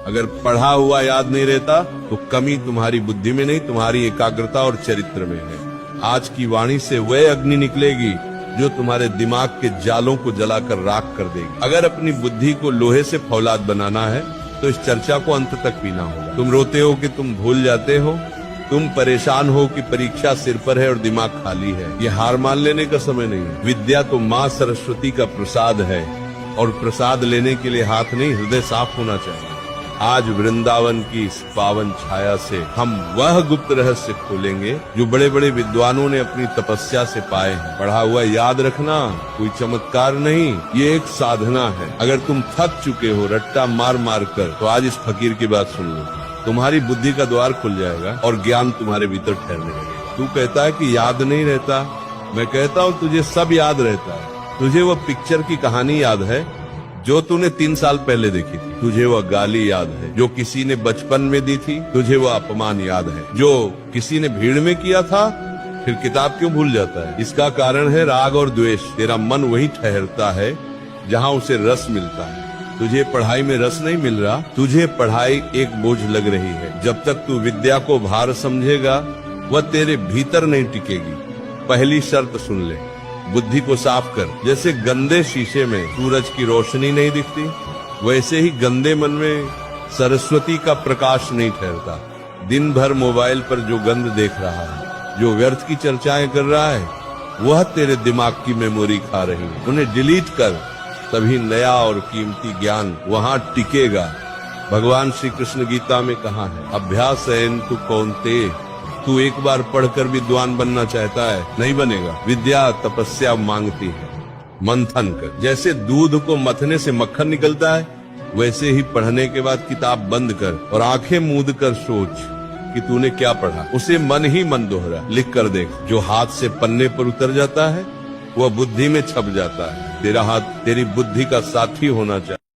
अगर पढ़ा हुआ याद नहीं रहता तो कमी तुम्हारी बुद्धि में नहीं, तुम्हारी एकाग्रता और चरित्र में है। आज की वाणी से वह अग्नि निकलेगी जो तुम्हारे दिमाग के जालों को जलाकर राख कर देगी। अगर अपनी बुद्धि को लोहे से फौलाद बनाना है तो इस चर्चा को अंत तक पीना होगा। तुम रोते हो कि तुम भूल जाते हो, तुम परेशान हो कि परीक्षा सिर पर है और दिमाग खाली है। ये हार मान लेने का समय नहीं है। विद्या तो माँ सरस्वती का प्रसाद है और प्रसाद लेने के लिए हाथ नहीं, हृदय साफ होना चाहिए। आज वृंदावन की इस पावन छाया से हम वह गुप्त रहस्य खोलेंगे जो बड़े बड़े विद्वानों ने अपनी तपस्या से पाए हैं। पढ़ा हुआ याद रखना कोई चमत्कार नहीं, ये एक साधना है। अगर तुम थक चुके हो रट्टा मार मार कर, तो आज इस फकीर की बात सुन लो। तुम्हारी बुद्धि का द्वार खुल जाएगा और ज्ञान तुम्हारे भीतर ठहरने लगेगा। तू कहता है कि याद नहीं रहता, मैं कहता हूँ तुझे सब याद रहता है। तुझे वो पिक्चर की कहानी याद है जो तूने 3 साल पहले देखी थी। तुझे वह गाली याद है जो किसी ने बचपन में दी थी। तुझे वह अपमान याद है जो किसी ने भीड़ में किया था। फिर किताब क्यों भूल जाता है? इसका कारण है राग और द्वेष। तेरा मन वहीं ठहरता है जहाँ उसे रस मिलता है। तुझे पढ़ाई में रस नहीं मिल रहा, तुझे पढ़ाई एक बोझ लग रही है। जब तक तू विद्या को भार समझेगा वह तेरे भीतर नहीं टिकेगी। पहली शर्त सुन ले, बुद्धि को साफ कर। जैसे गंदे शीशे में सूरज की रोशनी नहीं दिखती, वैसे ही गंदे मन में सरस्वती का प्रकाश नहीं ठहरता। दिन भर मोबाइल पर जो गंद देख रहा है, जो व्यर्थ की चर्चाएं कर रहा है, वह तेरे दिमाग की मेमोरी खा रही है। उन्हें डिलीट कर, तभी नया और कीमती ज्ञान वहाँ टिकेगा। भगवान श्री कृष्ण गीता में कहा है, अभ्यास तु कौन्ते, तू एक बार पढ़कर विद्वान बनना चाहता है, नहीं बनेगा। विद्या तपस्या मांगती है, मंथन कर। जैसे दूध को मथने से मक्खन निकलता है, वैसे ही पढ़ने के बाद किताब बंद कर और आंखें मूंद कर सोच कि तूने क्या पढ़ा। उसे मन ही मन दोहरा, लिख कर देख। जो हाथ से पन्ने पर उतर जाता है वह बुद्धि में छप जाता है। तेरा हाथ तेरी बुद्धि का साथी होना चाहिए।